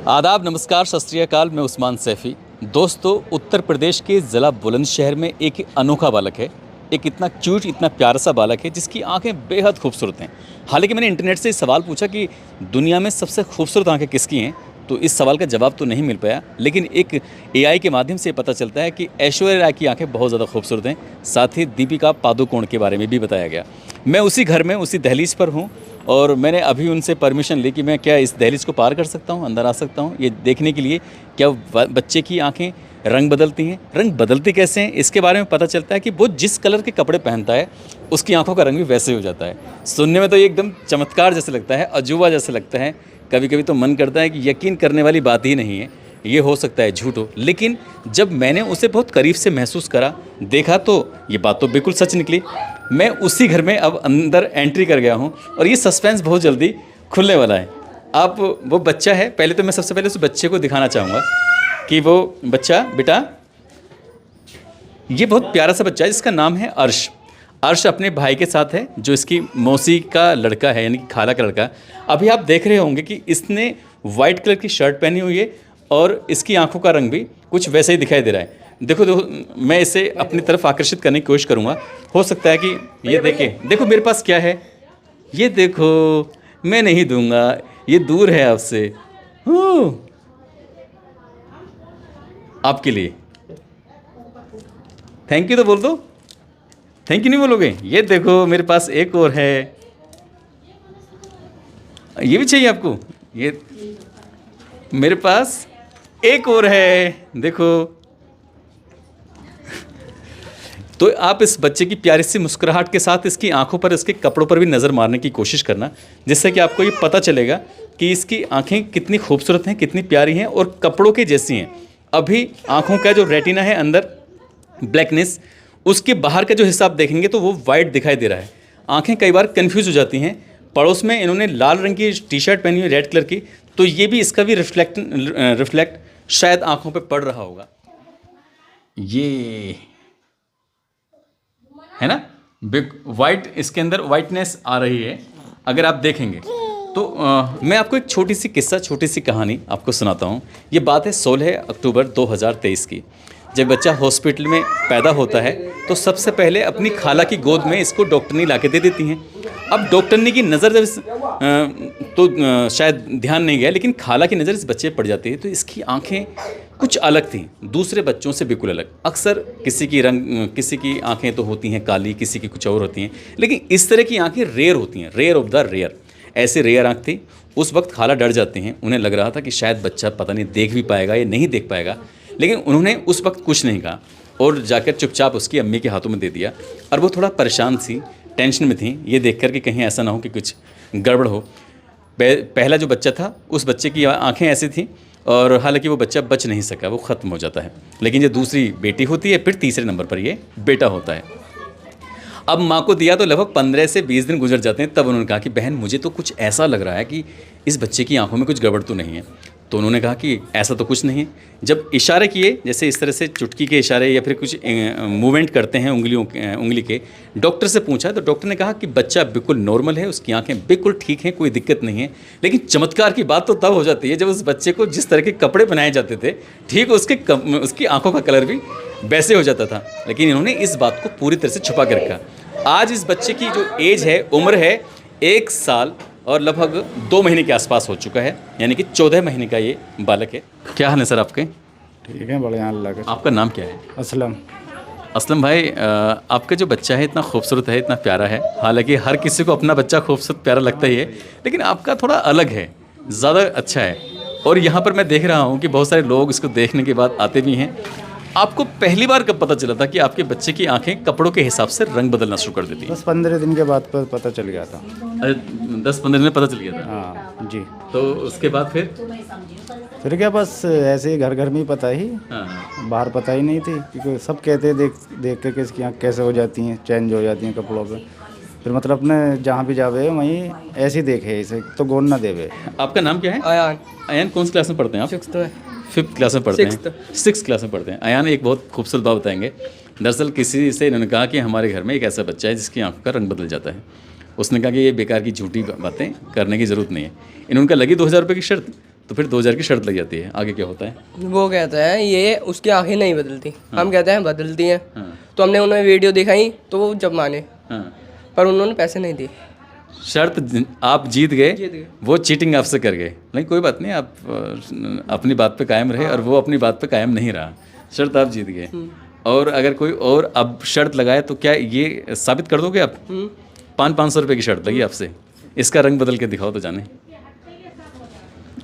आदाब, नमस्कार, सत श्री अकाल। मैं उस्मान सैफ़ी। दोस्तों, उत्तर प्रदेश के ज़िला बुलंदशहर में एक अनोखा बालक है। एक इतना क्यूट, इतना प्यारा सा बालक है जिसकी आंखें बेहद खूबसूरत हैं। हालांकि मैंने इंटरनेट से सवाल पूछा कि दुनिया में सबसे खूबसूरत आंखें किसकी हैं, तो इस सवाल का जवाब तो नहीं मिल पाया। लेकिन एक एआई के माध्यम से पता चलता है कि ऐश्वर्या राय की आंखें बहुत ज़्यादा खूबसूरत हैं। साथ ही दीपिका पादुकोण के बारे में भी बताया गया। मैं उसी घर में, उसी दहलीज पर हूँ और मैंने अभी उनसे परमिशन ली कि मैं क्या इस दहलीज को पार कर सकता हूँ, अंदर आ सकता हूँ, ये देखने के लिए क्या बच्चे की आंखें रंग बदलती हैं। रंग बदलते कैसे हैं, इसके बारे में पता चलता है कि वो जिस कलर के कपड़े पहनता है उसकी आंखों का रंग भी वैसे हो जाता है। सुनने में तो ये एकदम चमत्कार जैसे लगता है, अजूबा जैसे लगता है। कभी कभी तो मन करता है कि यकीन करने वाली बात ही नहीं है, ये हो सकता है झूठ हो। लेकिन जब मैंने उसे बहुत करीब से महसूस करा, देखा, तो ये बात तो बिल्कुल सच निकली। मैं उसी घर में अब अंदर एंट्री कर गया हूँ और ये सस्पेंस बहुत जल्दी खुलने वाला है। आप वो बच्चा है, पहले तो मैं सबसे पहले उस बच्चे को दिखाना चाहूँगा कि वो बच्चा, बेटा, ये बहुत प्यारा सा बच्चा है जिसका नाम है अर्श। अर्श अपने भाई के साथ है जो इसकी मौसी का लड़का है, यानी कि खाला का लड़का। अभी आप देख रहे होंगे कि इसने वाइट कलर की शर्ट पहनी हुई है और इसकी आंखों का रंग भी कुछ वैसे ही दिखाई दे रहा है। देखो देखो, मैं इसे अपनी तरफ आकर्षित करने की कोशिश करूँगा। हो सकता है कि ये देखो मेरे पास क्या है, ये देखो। मैं नहीं दूंगा, ये दूर है आपसे। आपके लिए थैंक यू तो बोल दो। थैंक यू नहीं बोलोगे? ये देखो मेरे पास एक और है। ये भी चाहिए आपको? ये मेरे पास एक और है, देखो। तो आप इस बच्चे की प्यारी सी मुस्कुराहट के साथ इसकी आंखों पर, इसके कपड़ों पर भी नज़र मारने की कोशिश करना, जिससे कि आपको ये पता चलेगा कि इसकी आंखें कितनी खूबसूरत हैं, कितनी प्यारी हैं और कपड़ों के जैसी हैं। अभी आंखों का जो रेटिना है अंदर ब्लैकनेस, उसके बाहर का जो हिस्सा आप देखेंगे तो वो वाइट दिखाई दे रहा है। आंखें कई बार कंफ्यूज हो जाती हैं। पड़ोस में इन्होंने लाल रंग की टी शर्ट पहनी हुई, रेड कलर की, तो ये भी, इसका भी रिफ्लेक्ट शायद आंखों पे पड़ रहा होगा। ये है ना, बिग वाइट, इसके अंदर वाइटनेस आ रही है अगर आप देखेंगे तो। मैं आपको एक छोटी सी किस्सा, छोटी सी कहानी आपको सुनाता हूँ। ये बात है 16 अक्टूबर 2023 की। जब बच्चा हॉस्पिटल में पैदा होता है तो सबसे पहले अपनी खाला की गोद में इसको डॉक्टरनी ला के दे देती हैं। अब डॉक्टरनी की नज़र जब शायद ध्यान नहीं गया, लेकिन खाला की नज़र इस बच्चे पर पड़ जाती है तो इसकी आंखें कुछ अलग थी, दूसरे बच्चों से बिल्कुल अलग। अक्सर किसी की आंखें तो होती हैं काली, किसी की कुछ और होती हैं, लेकिन इस तरह की आंखें रेयर होती हैं, रेयर ऑफ द रेयर। ऐसे रेयर आंख थी। उस वक्त खाला डर जाती हैं, उन्हें लग रहा था कि शायद बच्चा पता नहीं देख भी पाएगा या नहीं देख पाएगा, लेकिन उन्होंने उस वक्त कुछ नहीं कहा और जाकर चुपचाप उसकी अम्मी के हाथों में दे दिया। और वो थोड़ा परेशान थी, टेंशन में थी, ये देखकर कि कहीं ऐसा ना हो कि कुछ गड़बड़ हो। पहला जो बच्चा था उस बच्चे की आंखें ऐसी थी और हालांकि वो बच्चा बच नहीं सका, वो ख़त्म हो जाता है। लेकिन जो दूसरी बेटी होती है, फिर तीसरे नंबर पर ये बेटा होता है। अब माँ को दिया तो लगभग 15 से 20 दिन गुजर जाते हैं। तब उन्होंने कहा कि बहन, मुझे तो कुछ ऐसा लग रहा है कि इस बच्चे की आंखों में कुछ गड़बड़ तो नहीं है। तो उन्होंने कहा कि ऐसा तो कुछ नहीं है। जब इशारे किए, जैसे इस तरह से चुटकी के इशारे या फिर कुछ मूवमेंट करते हैं उंगली के, डॉक्टर से पूछा तो डॉक्टर ने कहा कि बच्चा बिल्कुल नॉर्मल है, उसकी आंखें बिल्कुल ठीक हैं, कोई दिक्कत नहीं है। लेकिन चमत्कार की बात तो तब हो जाती है जब उस बच्चे को जिस तरह के कपड़े पहनाए जाते थे, ठीक उसकी आंखों का कलर भी वैसे हो जाता था। लेकिन इन्होंने इस बात को पूरी तरह से छुपा के रखा। आज इस बच्चे की जो एज है, उम्र है 1 साल और लगभग 2 महीने के आसपास हो चुका है, यानी कि 14 महीने का ये बालक है। क्या हाल है सर आपके? ठीक है, बढ़िया, अल्लाह का। आपका नाम क्या है? असलम। असलम भाई, आपका जो बच्चा है इतना खूबसूरत है, इतना प्यारा है। हालांकि हर किसी को अपना बच्चा खूबसूरत प्यारा लगता ही है, लेकिन आपका थोड़ा अलग है, ज़्यादा अच्छा है। और यहाँ पर मैं देख रहा हूँ कि बहुत सारे लोग इसको देखने के बाद आते भी हैं। आपको पहली बार कब पता चला था कि आपके बच्चे की आंखें कपड़ों के हिसाब से रंग बदलना शुरू कर देती हैं? 10-15 दिन के बाद पर पता चल गया था। 10-15 दिन में पता चल गया था? हाँ जी। तो उसके बाद फिर क्या, बस ऐसे ही घर घर में ही पता ही। हाँ। बाहर पता ही नहीं थी, क्योंकि सब कहते हैं देख के किसकी आँख कैसे हो जाती हैं, चेंज हो जाती हैं कपड़ों पे। फिर मतलब अपने जहाँ भी जावे वहीं ऐसे ही देखे, इसे तो गोन ना देवे। आपका नाम क्या है? अयान। अयान कौन सी क्लास में पढ़ते हैं आप? 5th क्लास में पढ़ते हैं। 6th क्लास में पढ़ते हैं। अयान एक बहुत खूबसूरत बात बताएंगे। दरअसल किसी से इन्होंने कहा कि हमारे घर में एक ऐसा बच्चा है जिसकी आंखों का रंग बदल जाता है। उसने कहा कि ये बेकार की झूठी बातें करने की ज़रूरत नहीं है। इन्होंने कहा लगी 2000 रुपये की शर्त, तो फिर 2000 की शर्त लग जाती है। आगे क्या होता है? वो कहता है ये उसकी आंखें नहीं बदलती। हम कहते हैं बदलती हैं। हाँ। तो हमने उन्हें वीडियो दिखाई तो वो जब माने, हाँ। पर उन्होंने पैसे नहीं दिए। शर्त आप जीत गए, वो चीटिंग आपसे कर गए। नहीं कोई बात नहीं, आप अपनी बात पे कायम रहे और वो अपनी बात पे कायम नहीं रहा। शर्त आप जीत गए। और अगर कोई और अब शर्त लगाए तो क्या ये साबित कर दोगे आप? 500 रुपये की शर्त लगी आपसे, इसका रंग बदल के दिखाओ तो जाने।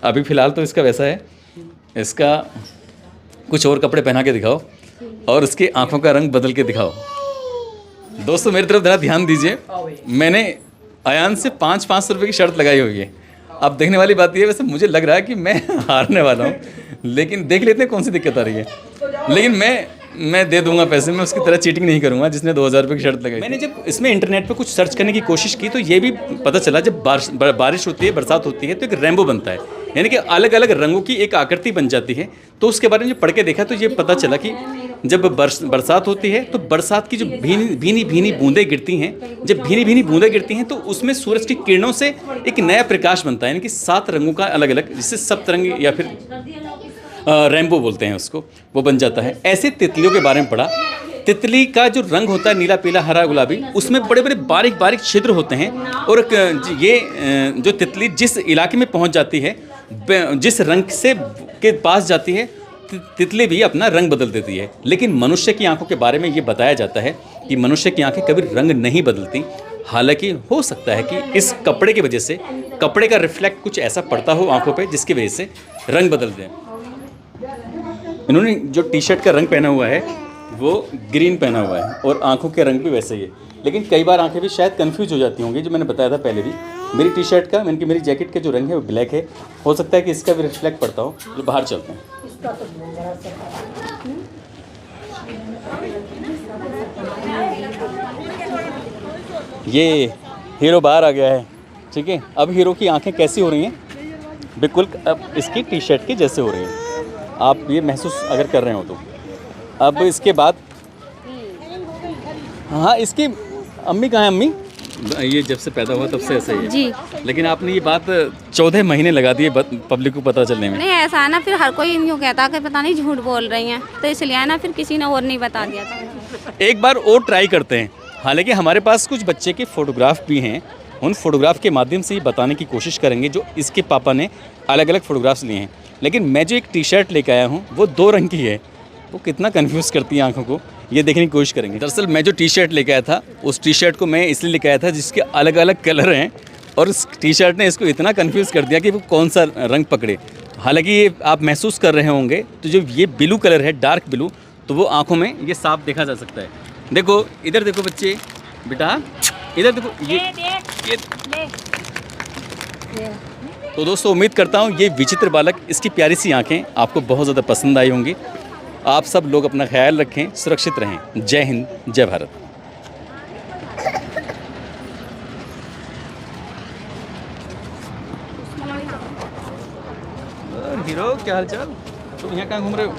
अभी फ़िलहाल तो इसका वैसा है, इसका कुछ और कपड़े पहना के दिखाओ और उसकी आंखों का रंग बदल के दिखाओ। दोस्तों मेरी तरफ ज़रा ध्यान दीजिए, मैंने अयान से 500 रुपये की शर्त लगाई हुई है। अब देखने वाली बात यह है, वैसे मुझे लग रहा है कि मैं हारने वाला हूँ, लेकिन देख लेते हैं कौन सी दिक्कत आ रही है। लेकिन मैं दे दूंगा पैसे, मैं उसकी तरह चीटिंग नहीं करूंगा जिसने 2000 रुपये की शर्त लगाई। मैंने जब इसमें इंटरनेट पे कुछ सर्च करने की कोशिश की तो ये भी पता चला, जब बारिश होती है, बरसात होती है, तो एक रेनबो बनता है, यानी कि अलग अलग रंगों की एक आकृति बन जाती है। तो उसके बारे में जो पढ़ के देखा तो ये पता चला कि जब बरसात होती है तो बरसात की जो भीनी भीनी बूंदें गिरती हैं, जब भीनी भीनी बूंदें गिरती हैं तो उसमें सूरज की किरणों से एक नया प्रकाश बनता है, यानी कि 7 रंगों का अलग अलग, जिससे सप्तरंगी या फिर रेनबो बोलते हैं उसको, वो बन जाता है। ऐसे तितलियों के बारे में पढ़ा। तितली का जो रंग होता है नीला, पीला, हरा, गुलाबी, उसमें बड़े बड़े बारीक बारीक छिद्र होते हैं। और ये जो तितली जिस इलाके में पहुंच जाती है, जिस रंग से के पास जाती है, तितली भी अपना रंग बदल देती है। लेकिन मनुष्य की आंखों के बारे में ये बताया जाता है कि मनुष्य की आंखें कभी रंग नहीं बदलती। हालांकि हो सकता है कि इस कपड़े की वजह से, कपड़े का रिफ्लेक्ट कुछ ऐसा पड़ता हो आंखों पे जिसकी वजह से रंग बदल दें। इन्होंने जो टी शर्ट का रंग पहना हुआ है वो ग्रीन पहना हुआ है और आंखों के रंग भी वैसे ही है। लेकिन कई बार आंखें भी शायद कंफ्यूज हो जाती होंगी, जो मैंने बताया था पहले भी। मेरी टी शर्ट का, मेरी जैकेट का जो रंग है वो ब्लैक है, हो सकता है कि इसका भी रिफ्लेक्ट पड़ता हो। जो बाहर चलते हैं, ये हीरो बाहर आ गया है, ठीक है। अब हीरो की आंखें कैसी हो रही हैं? बिल्कुल अब इसकी टी शर्ट की जैसे हो रही हैं, आप ये महसूस अगर कर रहे हो तो। अब इसके बाद हाँ, इसकी अम्मी कहाँ है? अम्मी ये जब से पैदा हुआ तब से ऐसा ही है जी। लेकिन आपने ये बात 14 महीने लगा दिए पब्लिक को पता चलने में। नहीं ऐसा है ना, फिर हर कोई यूँ कहता कि पता नहीं झूठ बोल रही हैं, तो इसलिए ना फिर किसी ने और नहीं बता दिया था। एक बार और ट्राई करते हैं। हालांकि हमारे पास कुछ बच्चे के फ़ोटोग्राफ भी हैं, उन फोटोग्राफ के माध्यम से ये बताने की कोशिश करेंगे जो इसके पापा ने अलग अलग फ़ोटोग्राफ्स लिए हैं। लेकिन मैं जो एक टी शर्ट लेकर आया हूँ वो 2 रंग की है, वो कितना कंफ्यूज करती है आंखों को, ये देखने की कोशिश करेंगे। दरअसल मैं जो टी शर्ट लेकर आया था, उस टी शर्ट को मैं इसलिए लेकर आया था जिसके अलग अलग कलर हैं, और उस टी शर्ट ने इसको इतना कंफ्यूज कर दिया कि वो कौन सा रंग पकड़े। हालांकि ये आप महसूस कर रहे होंगे, तो जो ये ब्लू कलर है, डार्क ब्लू, तो वो आंखों में ये साफ देखा जा सकता है। देखो इधर देखो बच्चे, बेटा इधर देखो, ये तो दोस्तों उम्मीद करता हूँ ये विचित्र बालक, इसकी प्यारी सी आंखें आपको बहुत ज़्यादा पसंद आई होंगी। आप सब लोग अपना ख्याल रखें, सुरक्षित रहें। जय हिंद, जय भारत। हीरो क्या हाल चाल? तुम यहाँ कहाँ घूम रहे हो?